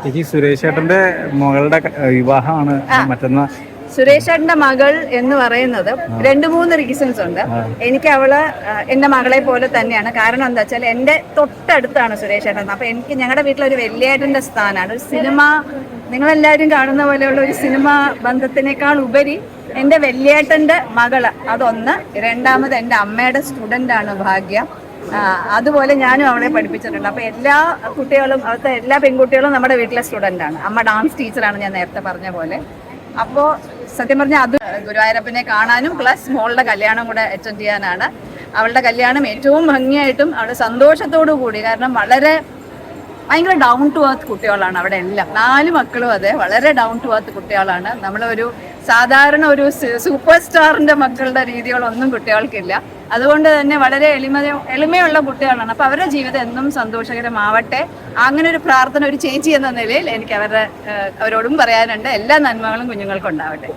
ഈ സുരേഷ് ഏട്ടന്റെ മകളുടെ വിവാഹമാണ് മറ്റന്നാ. സുരേഷ് ഏട്ടന്റെ മകൾ എന്ന് പറയുന്നത് 2-3 റീസൺസ് ഉണ്ട്. എനിക്ക് അവള് എന്റെ മകളെ പോലെ തന്നെയാണ്. കാരണം എന്താ വെച്ചാൽ എന്റെ തൊട്ടടുത്താണ് സുരേഷ് ഏട്ടൻ. അപ്പൊ എനിക്ക് ഞങ്ങളുടെ വീട്ടിലൊരു വലിയേട്ടന്റെ സ്ഥാനമാണ്. ഒരു സിനിമ നിങ്ങളെല്ലാവരും കാണുന്ന പോലെയുള്ള ഒരു സിനിമ ബന്ധത്തിനേക്കാൾ ഉപരി എന്റെ വലിയേട്ടന്റെ മകള് അതൊന്ന്. രണ്ടാമത് എന്റെ അമ്മയുടെ സ്റ്റുഡന്റ് ആണ് ഭാഗ്യ. അതുപോലെ ഞാനും അവളെ പഠിപ്പിച്ചിട്ടുണ്ട്. അപ്പൊ എല്ലാ കുട്ടികളും, അവിടുത്തെ എല്ലാ പെൺകുട്ടികളും നമ്മുടെ വീട്ടിലെ സ്റ്റുഡന്റ് ആണ്. അമ്മ ഡാൻസ് ടീച്ചറാണ്, ഞാൻ നേരത്തെ പറഞ്ഞ പോലെ. അപ്പോൾ സത്യം പറഞ്ഞാൽ അത് ഗുരുവായൂരപ്പനെ കാണാനും പ്ലസ് മോളുടെ കല്യാണം കൂടെ അറ്റൻഡ് ചെയ്യാനാണ്. അവളുടെ കല്യാണം ഏറ്റവും ഭംഗിയായിട്ടും അവളുടെ സന്തോഷത്തോടു കൂടി, കാരണം ഭയങ്കര ഡൗൺ ടു എർത്ത് കുട്ടികളാണ് അവിടെ എല്ലാം. 4 മക്കളും അതെ, വളരെ ഡൗൺ ടു എർത്ത് കുട്ടികളാണ്. നമ്മളൊരു സാധാരണ ഒരു സൂപ്പർ സ്റ്റാറിന്റെ മക്കളുടെ രീതികളൊന്നും കുട്ടികൾക്കില്ല. അതുകൊണ്ട് തന്നെ വളരെ എളിമയുള്ള കുട്ടികളാണ്. അപ്പൊ അവരുടെ ജീവിതം എന്നും സന്തോഷകരമാവട്ടെ, അങ്ങനെ ഒരു പ്രാർത്ഥന ഒരു ചേച്ചി എന്ന നിലയിൽ എനിക്ക് അവരോടും പറയാനുണ്ട്. എല്ലാ നന്മകളും കുഞ്ഞുങ്ങൾക്കും ഉണ്ടാവട്ടെ.